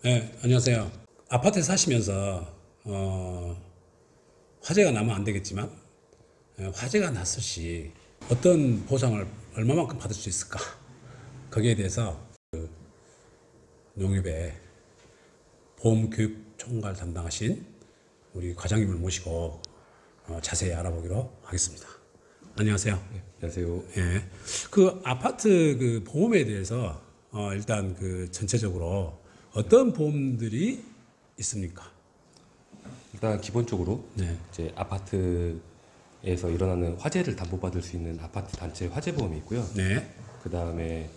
네, 안녕하세요. 아파트에 사시면서 화재가 나면 안 되겠지만 화재가 났을 시 어떤 보상을 얼마만큼 받을 수 있을까? 거기에 대해서 농협의 보험교육 총괄 담당하신 우리 과장님을 모시고 자세히 알아보기로 하겠습니다. 안녕하세요. 안녕하세요. 예. 그 아파트 그 보험에 대해서 일단 그 전체적으로 어떤 보험들이 있습니까? 일단 기본적으로 네. 이제 아파트에서 일어나는 화재를 담보받을 수 있는 아파트 단체 화재보험이 있고요. 네. 그 다음에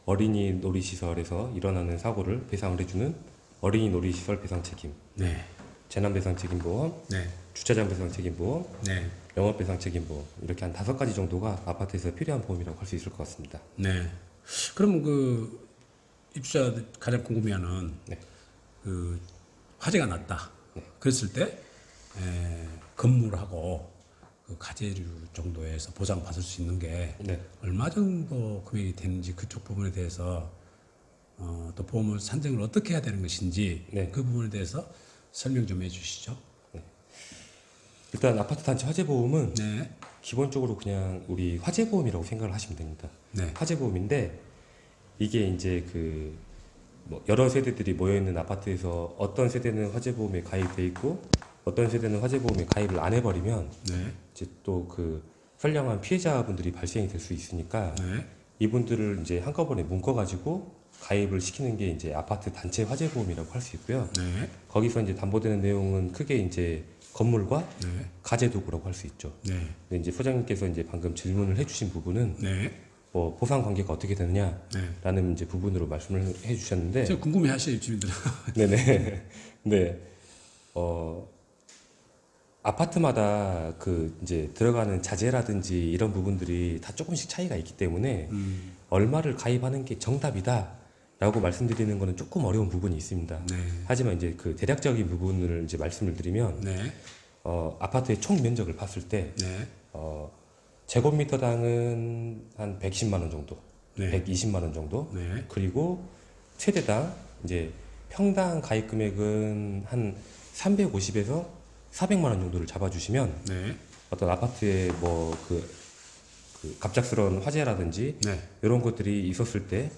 어린이 놀이시설에서 일어나는 사고를 배상을 해주는 어린이 놀이시설 배상 책임, 네. 재난 배상 책임보험, 네. 주차장 배상 책임보험, 네. 영업 배상 책임보험 이렇게 한 5가지 정도가 아파트에서 필요한 보험이라고 할 수 있을 것 같습니다. 네. 그럼 그 입주자 가장 궁금해하는 네. 그 화재가 났다. 네. 그랬을 때 건물하고 그 가재류 정도에서 보상 받을 수 있는 게 네. 얼마 정도 금액이 되는지 그쪽 부분에 대해서 또 보험을 산정을 어떻게 해야 되는 것인지 네. 그 부분에 대해서 설명 좀 해주시죠. 일단 아파트 단체 화재보험은 네. 기본적으로 그냥 우리 화재보험이라고 생각을 하시면 됩니다. 네. 화재보험인데 이게 이제 뭐 여러 세대들이 모여 있는 아파트에서 어떤 세대는 화재보험에 가입돼 있고 어떤 세대는 화재보험에 가입을 안 해버리면 네. 이제 또 그 선량한 피해자분들이 발생이 될 수 있으니까 네. 이분들을 이제 한꺼번에 묶어가지고 가입을 시키는 게 이제 아파트 단체 화재보험이라고 할 수 있고요. 네. 거기서 이제 담보되는 내용은 크게 이제 건물과 네. 가재도구라고 할 수 있죠. 네. 근데 이제 소장님께서 이제 방금 질문을 해주신 부분은 네. 뭐 보상 관계가 어떻게 되느냐라는 네. 이제 부분으로 말씀을 해주셨는데, 저 궁금해하시죠 주민들은. 네네, 네, 아파트마다 그 이제 들어가는 자재라든지 이런 부분들이 다 조금씩 차이가 있기 때문에 얼마를 가입하는 게 정답이다라고 말씀드리는 거는 조금 어려운 부분이 있습니다. 네. 하지만 이제 그 대략적인 부분을 이제 말씀을 드리면 네. 아파트의 총 면적을 봤을 때 네. 제곱미터당은 한 110만 원 정도, 네. 120만 원 정도, 네. 그리고 세대당 이제 평당 가입 금액은 한 350에서 400만 원 정도를 잡아주시면 네. 어떤 아파트에 뭐 그 갑작스러운 화재라든지 네. 이런 것들이 있었을 때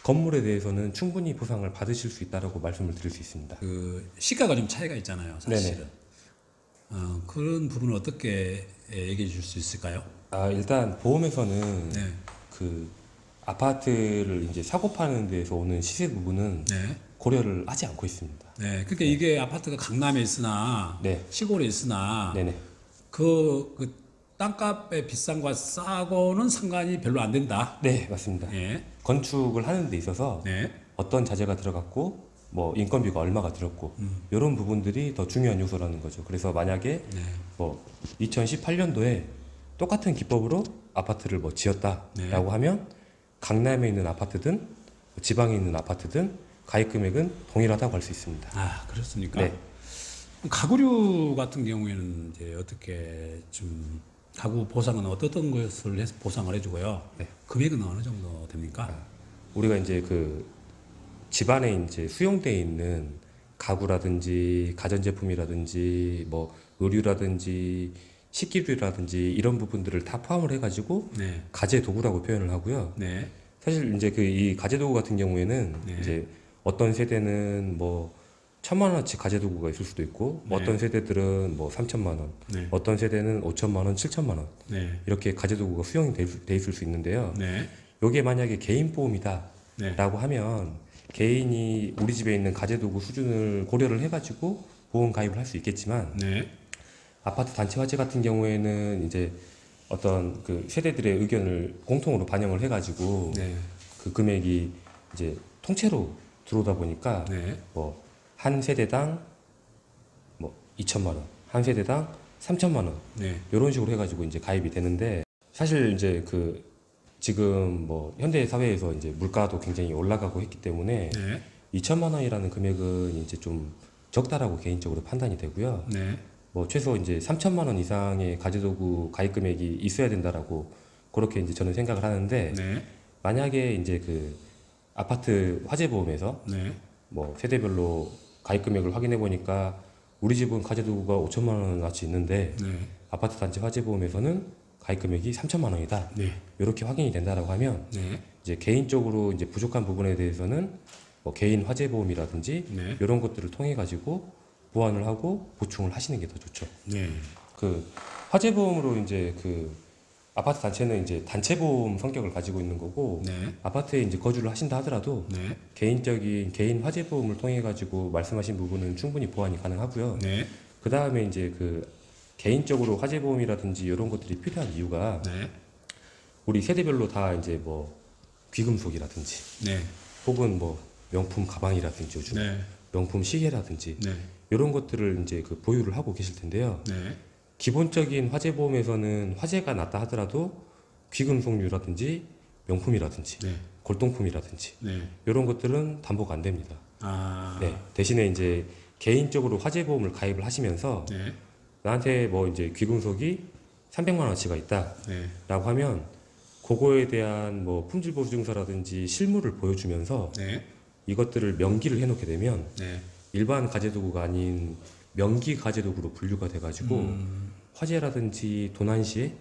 건물에 대해서는 충분히 보상을 받으실 수 있다라고 말씀을 드릴 수 있습니다. 그 시가가 좀 차이가 있잖아요, 사실은. 네네. 그런 부분을 어떻게 얘기해 줄 수 있을까요? 일단 보험에서는 네. 그 아파트를 이제 사고 파는 데에서 오는 시세 부분은 네. 고려를 하지 않고 있습니다. 네. 그러니까 이게 아파트가 강남에 있으나 네. 시골에 있으나 네네. 그 땅값의 비싼과 싸고는 상관이 별로 안 된다. 네, 맞습니다. 네. 건축을 하는 데 있어서 네. 어떤 자재가 들어갔고 뭐 인건비가 얼마가 들었고 이런 부분들이 더 중요한 요소라는 거죠. 그래서 만약에 네. 뭐 2018년도에 똑같은 기법으로 아파트를 뭐 지었다라고 네. 하면 강남에 있는 아파트든 지방에 있는 아파트든 가입 금액은 동일하다고 할 수 있습니다. 아, 그렇습니까? 네. 가구류 같은 경우에는 이제 어떻게 좀 가구 보상은 어떤 것을 해서 보상을 해주고요. 네. 금액은 어느 정도 됩니까? 우리가 이제 그 집안에 이제 수용되어 있는 가구라든지 가전제품이라든지 뭐 의류라든지 식기류라든지 이런 부분들을 다 포함을 해가지고 네. 가재 도구라고 표현을 하고요. 네. 사실 이제 그 이 가재 도구 같은 경우에는 네. 이제 어떤 세대는 뭐 1,000만 원어치 가재 도구가 있을 수도 있고 네. 어떤 세대들은 뭐 3,000만 원, 네. 어떤 세대는 5,000만 원, 7,000만 원 네. 이렇게 가재 도구가 수용이 돼 있을 수 있는데요. 네. 요게 만약에 개인 보험이다라고 네. 하면 개인이 우리 집에 있는 가재도구 수준을 고려를 해가지고 보험 가입을 할 수 있겠지만 네. 아파트 단체 화재 같은 경우에는 이제 어떤 그 세대들의 의견을 공통으로 반영을 해가지고 네. 그 금액이 이제 통째로 들어오다 보니까 네. 뭐 한 세대당 뭐 2천만 원, 한 세대당 3천만 원 네. 이런 식으로 해가지고 이제 가입이 되는데 사실 이제 그 지금 뭐 현대 사회에서 이제 물가도 굉장히 올라가고 했기 때문에 네. 2천만 원이라는 금액은 이제 좀 적다라고 개인적으로 판단이 되고요. 네. 뭐 최소 이제 3천만 원 이상의 가재도구 가입 금액이 있어야 된다라고 그렇게 이제 저는 생각을 하는데 네. 만약에 이제 그 아파트 화재보험에서 네. 뭐 세대별로 가입 금액을 확인해 보니까 우리 집은 가제도구가 5천만 원어치 있는데 네. 아파트 단체 화재보험에서는 가입 금액이 3천만 원이다. 네. 이렇게 확인이 된다라고 하면 네. 이제 개인적으로 이제 부족한 부분에 대해서는 뭐 개인 화재보험이라든지 네. 이런 것들을 통해 가지고 보완을 하고 보충을 하시는 게 더 좋죠. 네. 그 화재보험으로 이제 그 아파트 단체는 이제 단체보험 성격을 가지고 있는 거고 네. 아파트에 이제 거주를 하신다 하더라도 네. 개인적인 개인 화재보험을 통해 가지고 말씀하신 부분은 충분히 보완이 가능하고요. 네. 그 다음에 이제 그 개인적으로 화재보험이라든지 이런 것들이 필요한 이유가 네. 우리 세대별로 다 이제 뭐 귀금속이라든지 네. 혹은 뭐 명품 가방이라든지 요즘 네. 명품 시계라든지 네. 이런 것들을 이제 그 보유를 하고 계실 텐데요. 네. 기본적인 화재보험에서는 화재가 났다 하더라도 귀금속류라든지 명품이라든지 네. 골동품이라든지 네. 이런 것들은 담보가 안 됩니다. 아. 네. 대신에 이제 개인적으로 화재보험을 가입을 하시면서 네. 나한테 뭐 이제 귀금속이 300만 원어치가 있다라고 네. 하면 그거에 대한 뭐 품질 보증서라든지 실물을 보여주면서 네. 이것들을 명기를 해놓게 되면 네. 일반 가재도구가 아닌 명기 가재도구로 분류가 돼가지고 화재라든지 도난 시에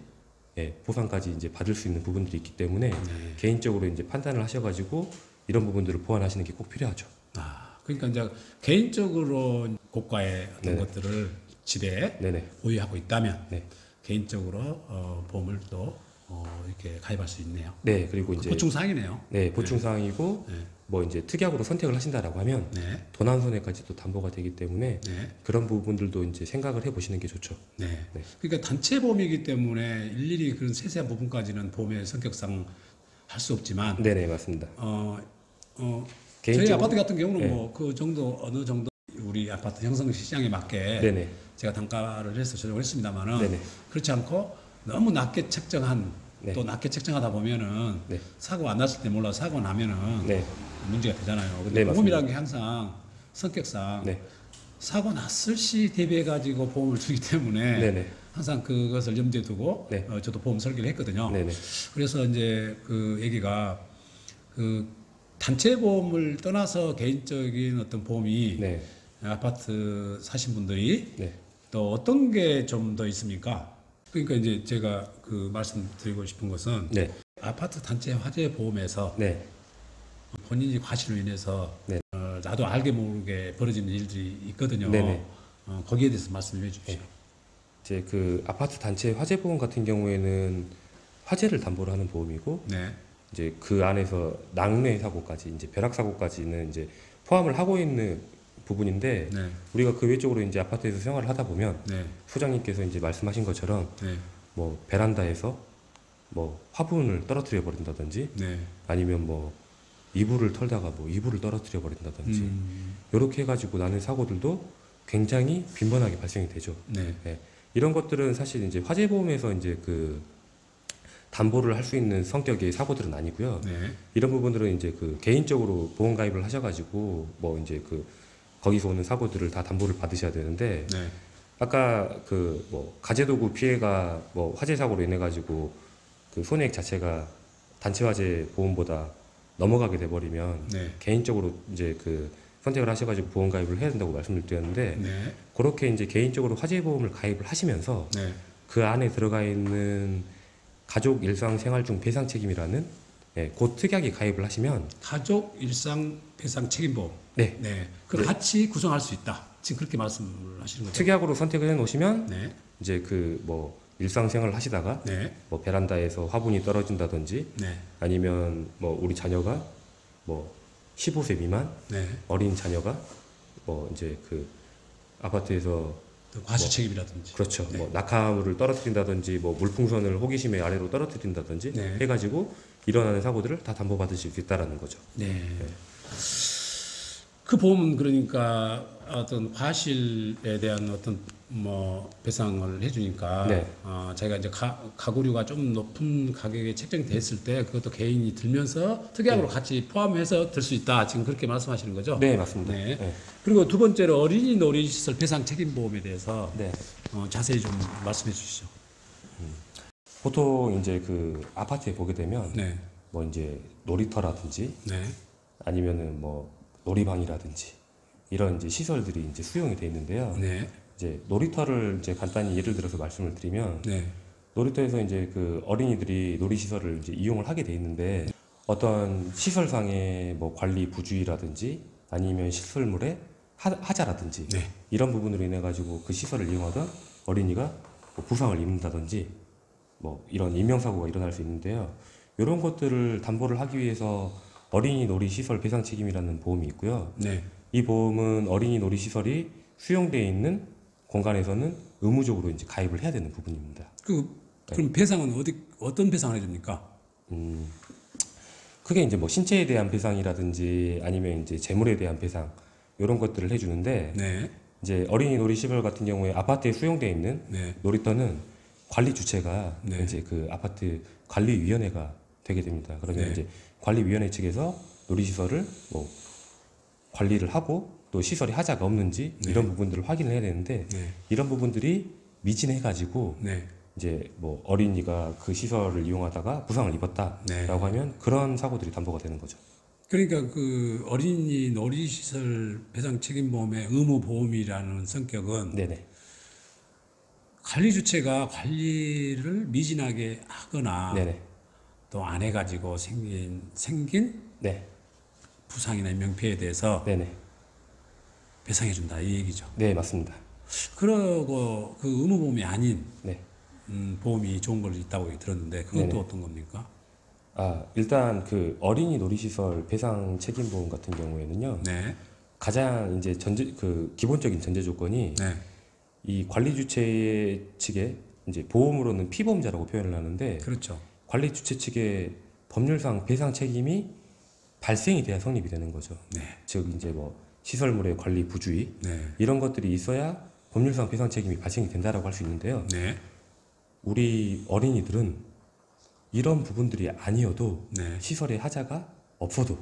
예, 보상까지 이제 받을 수 있는 부분들이 있기 때문에 네. 개인적으로 이제 판단을 하셔가지고 이런 부분들을 보완하시는 게 꼭 필요하죠. 아, 그러니까 이제 개인적으로 고가의 어떤 네네. 것들을 집에 네네. 보유하고 있다면 네. 개인적으로 보험을 또 이렇게 가입할 수 있네요. 네, 그리고 이제 보충 사항이네요. 네, 보충 사항이고 네. 뭐 이제 특약으로 선택을 하신다라고 하면 네. 도난 손해까지도 담보가 되기 때문에 네. 그런 부분들도 이제 생각을 해보시는 게 좋죠. 네. 네. 그러니까 단체 보험이기 때문에 일일이 그런 세세한 부분까지는 보험의 성격상 할 수 없지만 네네, 맞습니다. 저희 개인적으로- 아파트 같은 경우는 네. 뭐 그 정도 어느 정도 우리 아파트 형성 시장에 맞게 네네. 제가 단가를 해서 조정을 했습니다만은 네네. 그렇지 않고 너무 낮게 책정한 네. 또 낮게 책정하다 보면은 네. 사고 안 났을 때 몰라 사고 나면은 네. 문제가 되잖아요. 근데 네, 보험이라는 게 항상 성격상 네. 사고 났을 시 대비해 가지고 보험을 주기 때문에 네네. 항상 그것을 염두에 두고 네. 저도 보험 설계를 했거든요. 네네. 그래서 이제 그 얘기가 그 단체 보험을 떠나서 개인적인 어떤 보험이 네. 아파트 사신 분들이 네. 또 어떤 게 좀 더 있습니까? 그러니까 이제 제가 그 말씀드리고 싶은 것은 네. 아파트 단체 화재 보험에서 네. 본인이 과실로 인해서 네. 나도 알게 모르게 벌어지는 일들이 있거든요. 네네. 거기에 대해서 말씀해 주십시오. 이제 그 아파트 단체 화재 보험 같은 경우에는 화재를 담보로 하는 보험이고 네. 이제 그 안에서 낙뢰 사고까지 이제 벼락 사고까지는 이제 포함을 하고 있는 부분인데 네. 우리가 그 외적으로 이제 아파트에서 생활을 하다 보면 네. 소장님께서 이제 말씀하신 것처럼 네. 뭐 베란다에서 뭐 화분을 떨어뜨려 버린다든지 네. 아니면 뭐 이불을 털다가 뭐 이불을 떨어뜨려 버린다든지 네. 이렇게 해가지고 나는 사고들도 굉장히 빈번하게 발생이 되죠. 네. 예. 이런 것들은 사실 이제 화재보험에서 이제 그 담보를 할 수 있는 성격의 사고들은 아니고요. 네. 이런 부분들은 이제 그 개인적으로 보험 가입을 하셔가지고 뭐 이제 그 거기서 오는 사고들을 다 담보를 받으셔야 되는데 네. 아까 그 뭐 가재도구 피해가 뭐 화재 사고로 인해 가지고 그 손해액 자체가 단체 화재 보험보다 넘어가게 돼버리면 네. 개인적으로 이제 그 선택을 하셔가지고 보험 가입을 해야 된다고 말씀을 드렸는데 네. 그렇게 이제 개인적으로 화재 보험을 가입을 하시면서 네. 그 안에 들어가 있는 가족 일상 생활 중 배상 책임이라는 예, 그 특약이 가입을 하시면 가족 일상 배상 책임보험. 네, 네. 그걸 같이 구성할 수 있다. 지금 그렇게 말씀을 하시는 거죠? 특약으로 선택을 해 놓으시면 네. 이제 그 뭐 일상생활을 하시다가 네. 뭐 베란다에서 화분이 떨어진다든지 네. 아니면 뭐 우리 자녀가 뭐 15세 미만 네. 어린 자녀가 뭐 이제 그 아파트에서 또 과실 책임이라든지. 그렇죠. 네. 뭐 낙하물을 떨어뜨린다든지 뭐 물풍선을 호기심에 아래로 떨어뜨린다든지 네. 해가지고 일어나는 사고들을 다 담보받으실 수 있다라는 거죠. 네. 그 보험은 그러니까 어떤 과실에 대한 어떤 뭐 배상을 해주니까 네. 자기가 이제 가구류가 좀 높은 가격에 책정이 됐을 때 그것도 개인이 들면서 특약으로 같이 포함해서 들 수 있다. 지금 그렇게 말씀하시는 거죠? 네, 맞습니다. 네. 네. 그리고 두 번째로 어린이 놀이시설 배상 책임보험에 대해서 네. 자세히 좀 말씀해 주시죠. 보통 이제 그 아파트에 보게 되면 네. 뭐 이제 놀이터라든지 네. 아니면은 뭐 놀이방이라든지 이런 이제 시설들이 이제 수용이 돼 있는데요. 네. 이제 놀이터를 이제 간단히 예를 들어서 말씀을 드리면 네. 놀이터에서 이제 그 어린이들이 놀이시설을 이제 이용을 하게 돼 있는데 어떤 시설상의 뭐 관리 부주의라든지 아니면 시설물의 하자라든지 네. 이런 부분으로 인해 가지고 그 시설을 이용하던 어린이가 뭐 부상을 입는다든지 뭐 이런 인명사고가 일어날 수 있는데요. 이런 것들을 담보를 하기 위해서 어린이 놀이시설 배상 책임이라는 보험이 있고요. 네. 이 보험은 어린이 놀이시설이 수용되어 있는 공간에서는 의무적으로 이제 가입을 해야 되는 부분입니다. 그럼 배상은 어떤 배상을 해줍니까? 크게 이제 뭐 신체에 대한 배상이라든지 아니면 이제 재물에 대한 배상 이런 것들을 해주는데 네. 이제 어린이 놀이시설 같은 경우에 아파트에 수용되어 있는 네. 놀이터는 관리 주체가 네. 이제 그 아파트 관리위원회가 되게 됩니다. 그러면 네. 이제 관리위원회 측에서 놀이시설을 뭐 관리를 하고 또 시설이 하자가 없는지 네. 이런 부분들을 확인을 해야 되는데 네. 이런 부분들이 미진해가지고 네. 이제 뭐 어린이가 그 시설을 이용하다가 부상을 입었다라고 네. 하면 그런 사고들이 담보가 되는 거죠. 그러니까 그 어린이 놀이시설 배상 책임보험의 의무보험이라는 성격은 네네. 관리 주체가 관리를 미진하게 하거나 네네. 또 안 해가지고 생긴 네. 부상이나 인명피해에 대해서 네네. 배상해준다 이 얘기죠. 네, 맞습니다. 그러고 그 의무보험이 아닌 네. 보험이 좋은 걸 있다고 들었는데 그건 또 네네. 어떤 겁니까? 일단 그 어린이 놀이시설 배상 책임보험 같은 경우에는요. 네, 가장 이제 그 기본적인 전제 조건이 네, 이 관리 주체 측에 이제 보험으로는 피보험자라고 표현을 하는데 그렇죠. 관리 주체 측의 법률상 배상 책임이 발생이 돼야 성립이 되는 거죠. 네, 즉 이제 뭐 시설물의 관리 부주의 네, 이런 것들이 있어야 법률상 배상 책임이 발생이 된다라고 할 수 있는데요. 네, 우리 어린이들은 이런 부분들이 아니어도 네, 시설에 하자가 없어도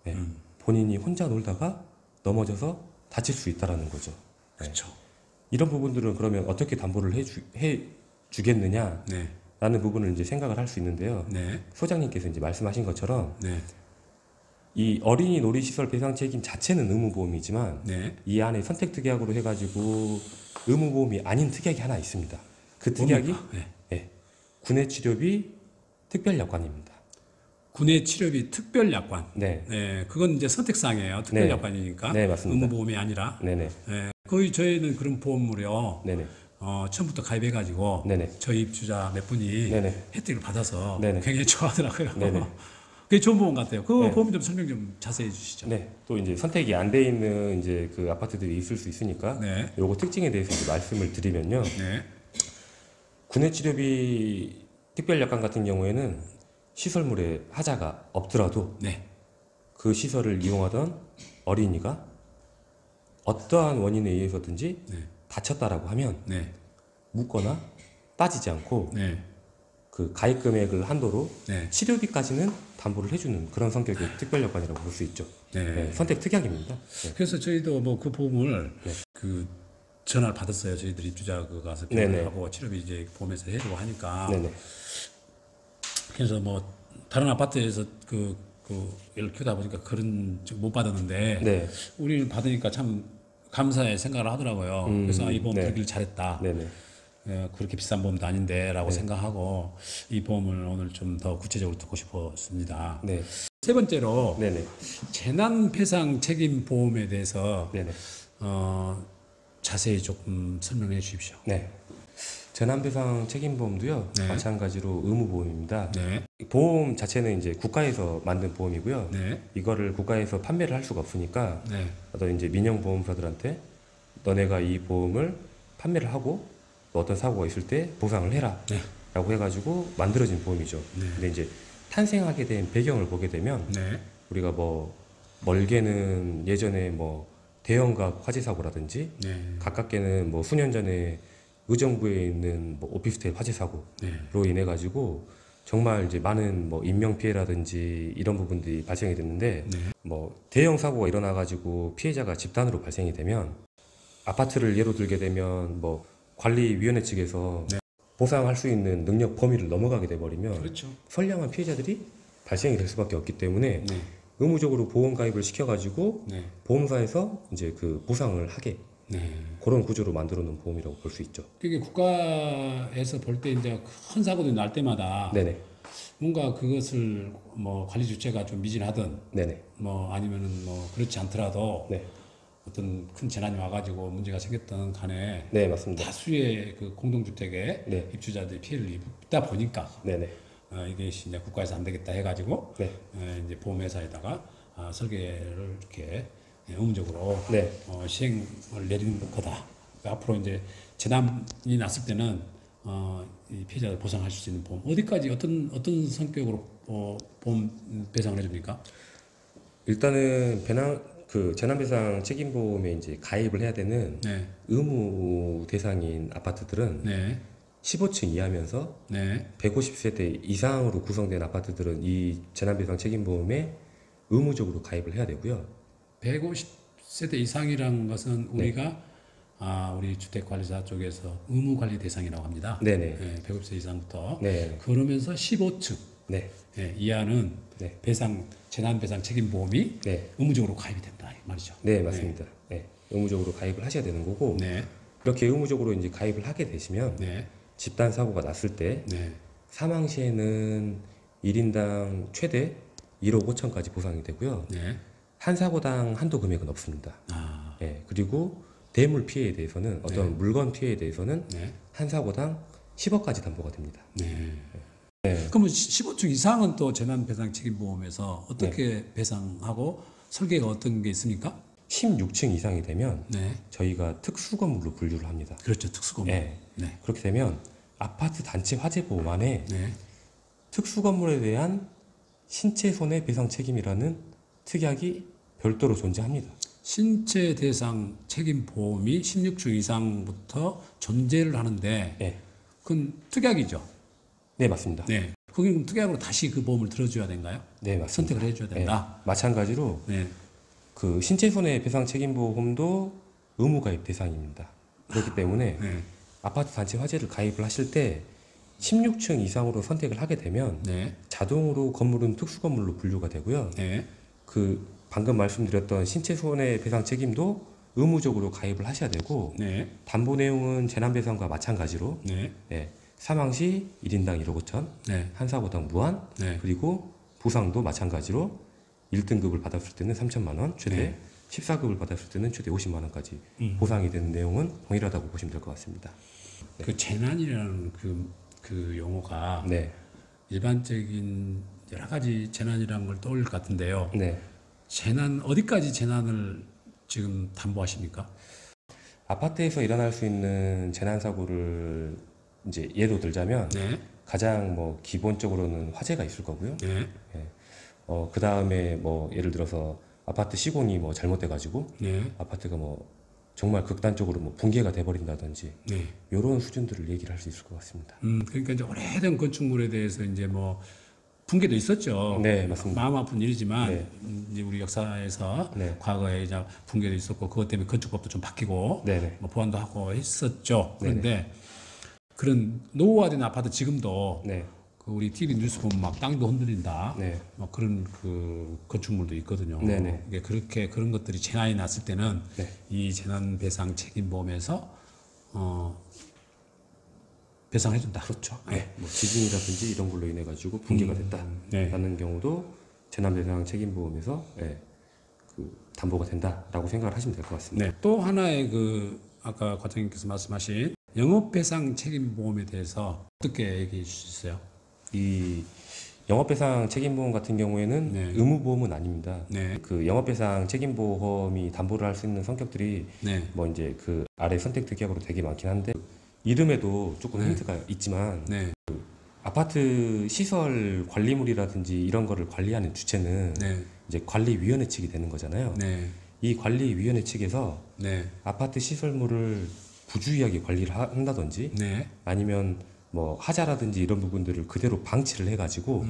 네, 본인이 혼자 놀다가 넘어져서 다칠 수 있다라는 거죠. 네. 그렇죠. 이런 부분들은 그러면 어떻게 담보를 해주겠느냐라는 네, 부분을 이제 생각을 할 수 있는데요. 네, 소장님께서 이제 말씀하신 것처럼 네, 이 어린이 놀이시설 배상 책임 자체는 의무보험이지만 네. 이 안에 선택특약으로 해가지고 의무보험이 아닌 특약이 하나 있습니다. 그 특약이 뭡니까? 네. 네, 군해치료비 특별약관입니다. 군의 치료비 특별약관. 네, 네, 그건 이제 선택사항이에요. 특별약관이니까. 네, 맞습니다. 의무보험이 아니라. 네네, 네, 거의 저희는 그런 보험물이요. 네네, 처음부터 가입해가지고 네네, 저희 입주자 몇 분이 네네. 혜택을 받아서 네네. 굉장히 좋아하더라고요. 네네. 그게 좋은 보험 같아요. 그 네. 보험 좀 설명 좀 자세히 해주시죠. 네. 또 이제 선택이 안 돼 있는 이제 그 아파트들이 있을 수 있으니까 네, 요거 특징에 대해서 이제 말씀을 드리면요. 네, 군해치료비 특별약관 같은 경우에는 시설물에 하자가 없더라도 네, 그 시설을 이용하던 어린이가 어떠한 원인에 의해서든지 네, 다쳤다라고 하면 네, 묻거나 빠지지 않고 네, 그 가입 금액을 한도로 네, 치료비까지는 담보를 해주는 그런 성격의 특별약관이라고 볼 수 있죠. 네. 네, 선택 특약입니다. 네. 그래서 저희도 뭐 그 보험을 네. 그 전화를 받았어요. 저희들이 입주자 그 가서 네네. 비교하고 치료비 이제 보험에서 해주고 하니까. 네네. 그래서 뭐 다른 아파트에서 그 예를 키우다 보니까 그런 못 받았는데 네. 우리는 받으니까 참 감사의 생각을 하더라고요. 그래서 이 보험 네. 들길 잘했다. 네네. 그렇게 비싼 보험도 아닌데라고 네. 생각하고 이 보험을 오늘 좀 더 구체적으로 듣고 싶었습니다. 네. 세 번째로 네네. 재난 배상 책임 보험에 대해서 네네. 자세히 조금 설명해 주십시오. 네. 재난배상 책임보험도요. 네. 마찬가지로 의무보험입니다. 네, 보험 자체는 이제 국가에서 만든 보험이고요. 네, 이거를 국가에서 판매를 할 수가 없으니까 네, 어떤 이제 민영보험사들한테 너네가 이 보험을 판매를 하고 어떤 사고가 있을 때 보상을 해라 네. 라고 해가지고 만들어진 보험이죠. 네. 근데 이제 탄생하게 된 배경을 보게 되면 네, 우리가 뭐 멀게는 예전에 뭐 대형가 화재 사고라든지 네, 가깝게는 뭐 수년 전에 의정부에 있는 뭐 오피스텔 화재 사고로 네, 인해 가지고 정말 이제 많은 뭐 인명 피해라든지 이런 부분들이 발생이 됐는데 네. 뭐 대형 사고가 일어나 가지고 피해자가 집단으로 발생이 되면 아파트를 예로 들게 되면 뭐 관리위원회 측에서 네. 보상할 수 있는 능력 범위를 넘어가게 돼 버리면 그렇죠. 선량한 피해자들이 발생이 될 수밖에 없기 때문에 네, 의무적으로 보험 가입을 시켜가지고 네. 보험사에서 이제 그 보상을 하게 네. 그런 구조로 만들어 놓은 보험이라고 볼 수 있죠. 그게 국가에서 볼 때 이제 큰 사고들이 날 때마다 네네. 뭔가 그것을 뭐 관리 주체가 좀 미진하든 네네. 뭐 아니면은 뭐 그렇지 않더라도 네. 어떤 큰 재난이 와가지고 문제가 생겼던 간에 네, 맞습니다. 다수의 그 공동주택에 네. 입주자들이 피해를 입다 보니까 네네. 이게 이제 국가에서 안 되겠다 해가지고 네. 이제 보험회사에다가 설계를 이렇게 의무적으로 네. 시행을 내리는 거다. 앞으로 이제 재난이 났을 때는 이 피해자를 보상할 수 있는 보험 어디까지 어떤 성격으로 보험 배상을 해줍니까? 일단은 그 재난배상 책임보험에 이제 가입을 해야 되는 네, 의무 대상인 아파트들은 네, 15층 이하면서 네, 150세대 이상으로 구성된 아파트들은 이 재난배상 책임보험에 의무적으로 가입을 해야 되고요. 150세대 이상이라는 것은 우리가 우리 주택관리사 쪽에서 의무관리 대상이라고 합니다. 네네. 네, 150세 이상부터 네. 그러면서 15층 네. 이하는 네. 재난배상 책임보험이 네. 의무적으로 가입이 된다 이 말이죠. 네, 맞습니다. 네. 의무적으로 가입을 하셔야 되는 거고 네, 이렇게 의무적으로 이제 가입을 하게 되시면 네, 집단 사고가 났을 때 네, 사망 시에는 1인당 최대 1억 5천까지 보상이 되고요. 네. 한 사고당 한도 금액은 없습니다. 아, 예, 그리고 대물 피해에 대해서는 어떤 물건 피해에 대해서는 네, 한 사고당 10억까지 담보가 됩니다. 네. 네. 그러면 15층 이상은 또 재난배상 책임보험에서 어떻게 배상하고 설계가 어떤 게 있습니까? 16층 이상이 되면 네, 저희가 특수 건물로 분류를 합니다. 그렇죠. 특수건물. 예. 네, 그렇게 되면 아파트 단체 화재 보험 안에 네, 특수 건물에 대한 신체 손해 배상 책임이라는 특약이 별도로 존재합니다. 신체 대상 책임 보험이 16층 이상부터 존재를 하는데 예. 그건 특약이죠. 네, 맞습니다. 네. 거기 그럼 특약으로 다시 그 보험을 들어줘야 된가요? 네, 맞습니다. 선택을 해줘야 된다. 예. 마찬가지로 네. 그 신체 손해 배상 책임 보험도 의무 가입 대상입니다. 그렇기 때문에 네. 아파트 단체 화재를 가입을 하실 때 16층 이상으로 선택을 하게 되면 네. 자동으로 건물은 특수 건물로 분류가 되고요. 네. 그 방금 말씀드렸던 신체 손해 배상 책임도 의무적으로 가입을 하셔야 되고 네. 담보 내용은 재난배상과 마찬가지로 네. 예, 사망 시 1인당 1억 5천, 네. 한 사고당 무한, 네. 그리고 보상도 마찬가지로 1등급을 받았을 때는 3천만 원, 최대 네. 14급을 받았을 때는 최대 50만 원까지 보상이 되는 내용은 동일하다고 보시면 될 것 같습니다. 그 재난이라는 그 용어가 네, 일반적인 여러 가지 재난이라는 걸 떠올릴 것 같은데요. 네. 어디까지 재난을 지금 담보하십니까? 아파트에서 일어날 수 있는 재난 사고를 이제 예로 들자면 네. 가장 뭐 기본적으로는 화재가 있을 거고요. 네. 그 다음에 뭐 예를 들어서 아파트 시공이 뭐 잘못돼가지고 네. 아파트가 뭐 정말 극단적으로 뭐 붕괴가 돼버린다든지 네. 이런 수준들을 얘기를 할 수 있을 것 같습니다. 그러니까 이제 오래된 건축물에 대해서 이제 뭐 붕괴도 있었죠. 네, 맞습니다. 마음 아픈 일이지만 네. 이제 우리 역사에서 네. 과거에 이제 붕괴도 있었고 그것 때문에 건축법도 좀 바뀌고 네네. 뭐 보완도 하고 했었죠. 네네. 그런데 그런 노후화된 아파트 지금도 네, 그 우리 TV 뉴스 보면 막 땅도 흔들린다. 네, 뭐 그런 그 건축물도 있거든요. 네네. 이게 그런 것들이 재난이 났을 때는 네. 이 재난 배상 책임보험에서 배상해준다. 그렇죠. 네. 뭐 지진이라든지 이런 걸로 인해 가지고 붕괴가 됐다라는 경우도 재난배상 책임보험에서 그 담보가 된다라고 생각을 하시면 될 것 같습니다. 네. 또 하나의 그 아까 과장님께서 말씀하신 영업배상 책임보험에 대해서 어떻게 얘기해 주셨어요? 이 영업배상 책임보험 같은 경우에는 네. 의무보험은 아닙니다. 네. 그 영업배상 책임보험이 담보를 할 수 있는 성격들이 네. 뭐 이제 그 아래 선택 특약으로 되게 많긴 한데 이름에도 조금 네. 힌트가 있지만 네. 아파트 시설 관리물이라든지 이런 거를 관리하는 주체는 네. 이제 관리위원회 측이 되는 거잖아요. 네. 이 관리위원회 측에서 네. 아파트 시설물을 부주의하게 관리를 한다든지 네. 아니면 뭐 하자라든지 이런 부분들을 그대로 방치를 해가지고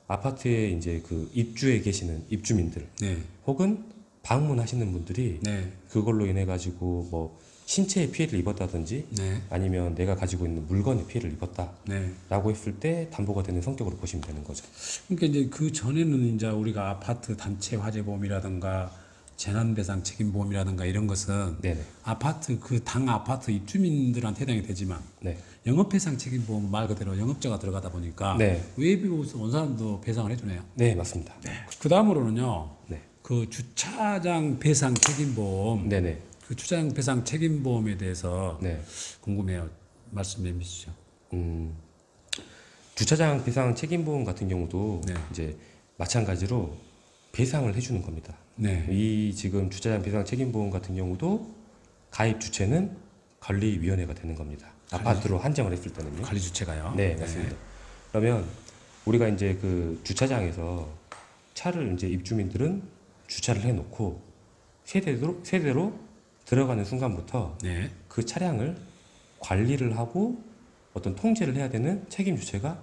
아파트에 이제 그 입주해 계시는 입주민들 네. 혹은 방문하시는 분들이 네. 그걸로 인해 가지고 뭐 신체에 피해를 입었다든지 네. 아니면 내가 가지고 있는 물건에 피해를 입었다라고 네. 했을 때 담보가 되는 성격으로 보시면 되는 거죠. 그러니까 이제 그 전에는 이제 우리가 아파트 단체 화재보험이라든가 재난배상 책임보험이라든가 이런 것은 네네. 아파트 그 당 아파트 입주민들한테 해당이 되지만 네. 영업배상 책임보험 말 그대로 영업자가 들어가다 보니까 네. 외부 온 사람도 배상을 해주네요. 네, 맞습니다. 그 다음으로는요. 네. 그 주차장 배상 책임보험, 네네. 그 주차장 배상 책임보험에 대해서 네. 궁금해요. 말씀해 주시죠. 주차장 배상 책임보험 같은 경우도 네. 이제 마찬가지로 배상을 해주는 겁니다. 네. 이 지금 주차장 배상 책임보험 같은 경우도 가입 주체는 관리위원회가 되는 겁니다. 아파트로 한정을 했을 때는요. 관리 주체가요. 네, 맞습니다. 그러면 우리가 이제 그 주차장에서 차를 이제 입주민들은 주차를 해놓고 세대로 들어가는 순간부터 네. 그 차량을 관리를 하고 어떤 통제를 해야 되는 책임 주체가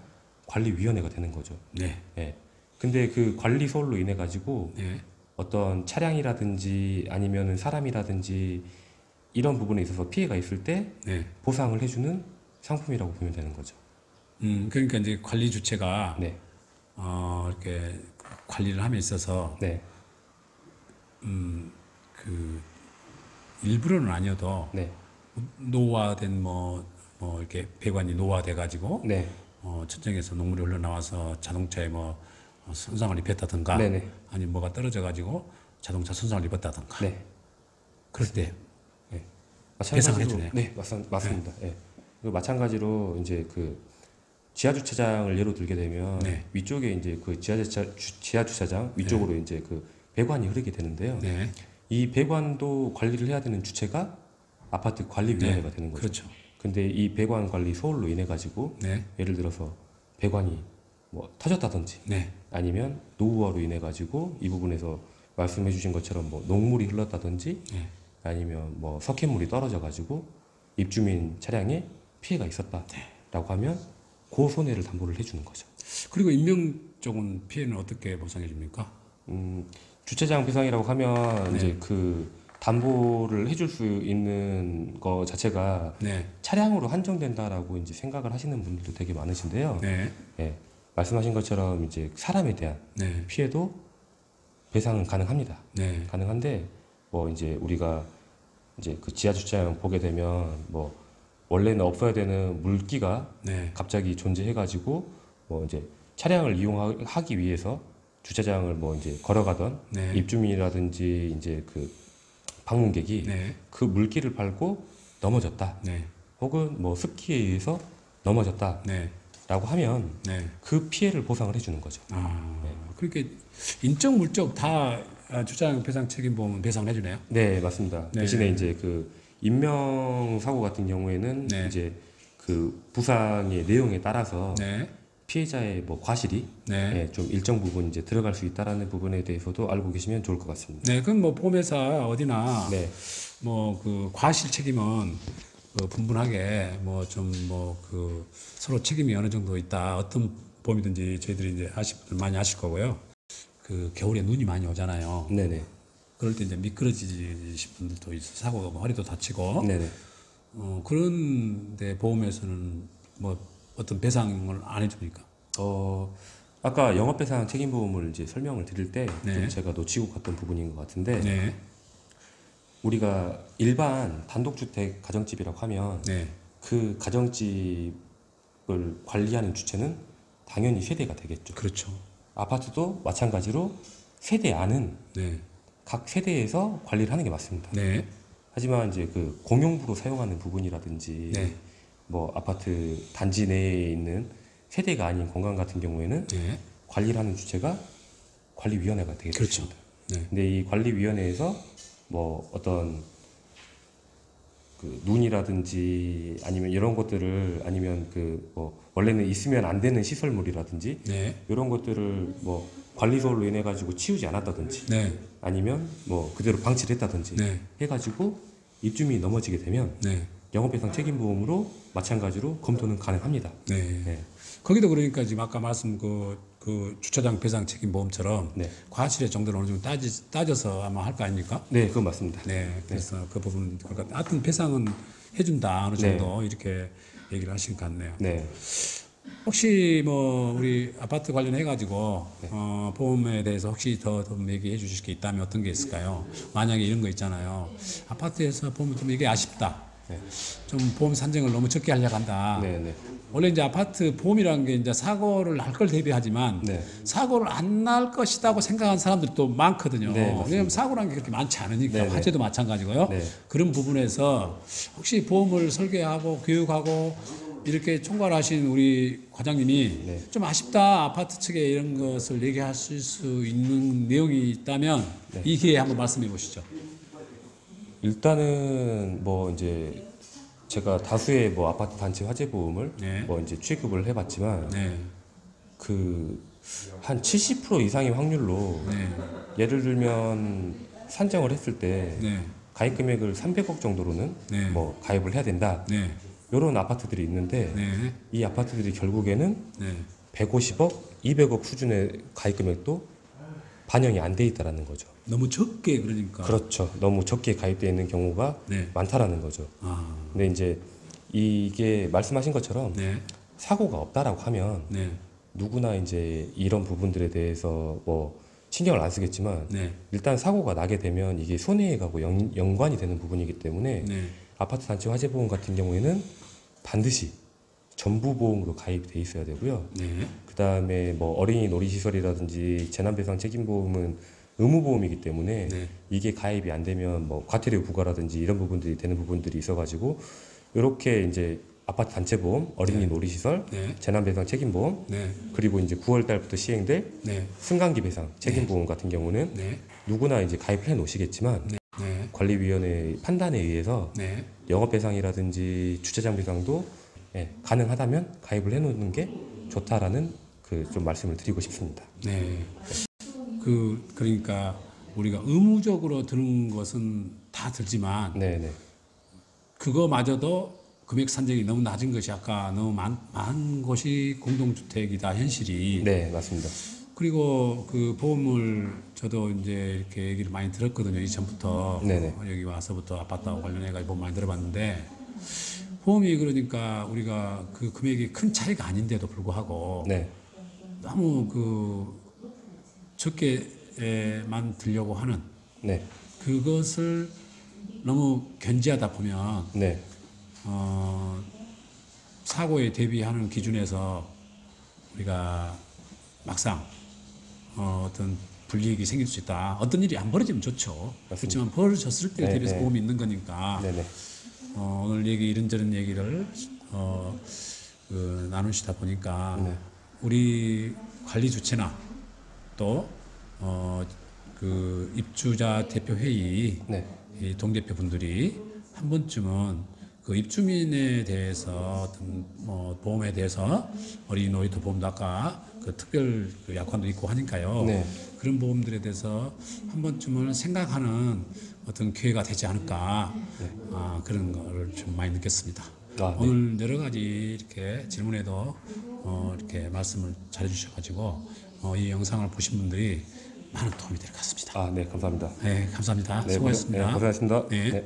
관리위원회가 되는 거죠. 네. 예. 근데 그 관리 소홀로 인해 가지고 네. 어떤 차량이라든지 아니면은 사람이라든지 이런 부분에 있어서 피해가 있을 때 네. 보상을 해주는 상품이라고 보면 되는 거죠. 그러니까 이제 관리 주체가 네, 이렇게 관리를 함에 있어서 네, 그 일부러는 아니어도 네, 노화된 뭐 이렇게 배관이 노화돼 가지고 네, 천정에서 녹물이 흘러나와서 자동차에 손상을 입혔다든가 네네. 아니면 뭐가 떨어져 가지고 자동차 손상을 입었다든가 네. 그럴 때 네. 배상을 마찬가지로 해주네요. 네, 맞습니다. 네. 그리고 마찬가지로 이제 그 지하 주차장을 예로 들게 되면 네. 위쪽에 이제 그 지하 주차장 위쪽으로 이제 그 배관이 흐르게 되는데요. 네. 이 배관도 관리를 해야 되는 주체가 아파트 관리위원회가 되는 거죠. 그렇죠. 근데 이 배관 관리 소홀로 인해 가지고 네. 예를 들어서 배관이 뭐 터졌다든지 네. 아니면 노후화로 인해 가지고 이 부분에서 말씀해 주신 것처럼 뭐 녹물이 흘렀다든지 네. 아니면 뭐 석회물이 떨어져 가지고 입주민 차량에 피해가 있었다라고 하면 그 손해를 담보를 해주는 거죠. 그리고 인명 쪽은 피해는 어떻게 보상해 줍니까? 주차장 배상이라고 하면 네. 이제 그 담보를 해줄 수 있는 거 자체가 네. 차량으로 한정된다라고 이제 생각을 하시는 분들도 되게 많으신데요. 네. 예, 말씀하신 것처럼 이제 사람에 대한 네. 피해도 배상은 가능합니다. 네. 가능한데 뭐 이제 우리가 이제 그 지하 주차장 보게 되면 뭐 원래는 없어야 되는 물기가 네. 갑자기 존재해가지고 뭐 이제 차량을 이용하기 위해서 주차장을 뭐 이제 걸어가던 네. 입주민이라든지 이제 그 방문객이 네. 그 물기를 밟고 넘어졌다. 네. 혹은 뭐 습기에 의해서 넘어졌다라고 네. 하면 네. 그 피해를 보상을 해주는 거죠. 그렇게 인적 물적 다 주차장 배상 책임 보험은 배상을 해주네요. 네, 맞습니다. 네. 대신에 이제 그 인명 사고 같은 경우에는 네. 이제 그 부상의 내용에 따라서 네. 피해자의 뭐 과실이 네. 예, 좀 일정 부분 이제 들어갈 수 있다라는 부분에 대해서도 알고 계시면 좋을 것 같습니다. 네. 그건 뭐 보험회사 어디나 네, 뭐 그 과실 책임은 그 분분하게 뭐 좀 그 서로 책임이 어느 정도 있다. 어떤 보험이든지 저희들이 이제 아실 분들 많이 아실 거고요. 그 겨울에 눈이 많이 오잖아요. 네네, 그럴 때 이제 미끄러지신 분들도 있어 사고가 허리도 다치고 네네. 그런데 보험에서는 뭐 어떤 배상을 안 해줍니까? 아까 영업배상 책임보험을 이제 설명을 드릴 때 좀 네. 제가 놓치고 갔던 부분인 것 같은데 네. 우리가 일반 단독주택 가정집이라고 하면 네. 그 가정집을 관리하는 주체는 당연히 세대가 되겠죠. 그렇죠. 아파트도 마찬가지로 세대 안은 네. 각 세대에서 관리를 하는 게 맞습니다. 네. 하지만 이제 그 공용부로 사용하는 부분이라든지 네. 뭐 아파트 단지 내에 있는 세대가 아닌 공간 같은 경우에는 네. 관리를 하는 주체가 관리위원회가 되게 그렇죠. 됩니다. 네. 근데 이 관리위원회에서 뭐 어떤 그 눈이라든지 아니면 이런 것들을 아니면 그 뭐 원래는 있으면 안 되는 시설물이라든지 네. 이런 것들을 뭐 관리소홀로 인해 가지고 치우지 않았다든지 네. 아니면 뭐 그대로 방치를 했다든지 네. 해가지고 입주민이 넘어지게 되면 네. 영업배상 책임보험으로 마찬가지로 검토는 가능합니다. 네. 네. 거기도 그러니까 지금 아까 말씀 그 그 주차장 배상 책임 보험처럼 네. 과실의 정도를 어느 정도 따져서 아마 할 거 아닙니까? 네, 그건 맞습니다. 네, 그래서 그 부분 그러니까 하여튼 배상은 해준다 어느 정도 이렇게 얘기를 하신 것 같네요. 네. 혹시 뭐 우리 아파트 관련해 가지고 보험에 대해서 혹시 더 얘기해 주실 게 있다면 어떤 게 있을까요? 만약에 이런 거 있잖아요. 아파트에서 보면 좀 이게 아쉽다. 좀 보험 산정을 너무 적게 하려고 한다. 네, 네. 원래 이제 아파트 보험이라는 게 이제 사고를 할 걸 대비하지만 네. 사고를 안 날 것이라고 생각하는 사람들이 또 많거든요. 네, 맞습니다. 왜냐하면 사고라는 게 그렇게 많지 않으니까 네, 네. 화재도 마찬가지고요. 네. 그런 부분에서 혹시 보험을 설계하고 교육하고 이렇게 총괄하신 우리 과장님이 네. 좀 아쉽다 아파트 측에 이런 것을 얘기하실 수 있는 내용이 있다면 이 기회에 한번 말씀해 보시죠. 일단은 뭐 이제 제가 다수의 뭐 아파트 단체 화재 보험을 네. 뭐 이제 취급을 해봤지만 네, 그 한 70% 이상의 확률로 네, 예를 들면 산정을 했을 때 네, 가입 금액을 300억 정도로는 네. 뭐 가입을 해야 된다. 네, 이런 아파트들이 있는데 네, 이 아파트들이 결국에는 네. 150억, 200억 수준의 가입 금액도 반영이 안 돼 있다라는 거죠. 너무 적게 그러니까. 그렇죠. 너무 적게 가입되어 있는 경우가 네. 많다라는 거죠. 아, 근데 이제 이게 말씀하신 것처럼 네, 사고가 없다라고 하면 네, 누구나 이제 이런 부분들에 대해서 뭐 신경을 안 쓰겠지만 네, 일단 사고가 나게 되면 이게 손해액하고 연관이 되는 부분이기 때문에 네, 아파트 단체 화재 보험 같은 경우에는 반드시 전부 보험으로 가입돼 있어야 되고요. 네, 그 다음에 뭐 어린이 놀이시설이라든지 재난배상 책임보험은 의무보험이기 때문에 네. 이게 가입이 안 되면 뭐 과태료 부과라든지 이런 부분들이 되는 부분들이 있어가지고 이렇게 이제 아파트 단체보험, 어린이 놀이시설, 네, 재난배상 책임보험 네, 그리고 이제 9월 달부터 시행될 네, 승강기 배상 책임보험 같은 경우는 네, 누구나 이제 가입을 해 놓으시겠지만 네, 관리위원회 판단에 의해서 네. 영업배상이라든지 주차장 배상도 가능하다면 가입을 해 놓는 게 좋다라는 그 좀 말씀을 드리고 싶습니다. 네. 그러니까 우리가 의무적으로 드는 것은 다 들지만 네네. 그거마저도 금액 산정이 너무 낮은 것이 아까 너무 많은 곳이 공동주택이다 현실이. 네, 맞습니다. 그리고 그 보험을 저도 이제 이렇게 얘기를 많이 들었거든요. 이전부터 네네. 여기 와서부터 아파트하고 관련해가지고 보험 많이 들어봤는데 보험이 그러니까 우리가 그 금액이 큰 차이가 아닌데도 불구하고 네, 너무 그 적게만 들려고 하는 네, 그것을 너무 견제하다 보면 네, 사고에 대비하는 기준에서 우리가 막상 어떤 불이익이 생길 수 있다. 어떤 일이 안 벌어지면 좋죠. 그렇지만 벌어졌을 때 네, 대비해서 네. 보험이 있는 거니까 네네. 오늘 이런저런 얘기를 나누시다 보니까 네. 우리 관리 주체나 또 그 입주자 대표 회의 네. 이 동대표 분들이 한 번쯤은 그 입주민에 대해서 어떤 보험에 대해서 어린이 놀이터 보험도 아까 그 특별 그 약관도 있고 하니까요. 네. 그런 보험들에 대해서 한 번쯤은 생각하는 어떤 기회가 되지 않을까 그런 거를 좀 많이 느꼈습니다. 아, 네. 오늘 여러 가지 이렇게 질문에도 이렇게 말씀을 잘해주셔가지고 이 영상을 보신 분들이 많은 도움이 될 것 같습니다. 아, 네, 감사합니다. 네, 감사합니다. 네, 수고하셨습니다. 고생하셨습니다. 네. 네.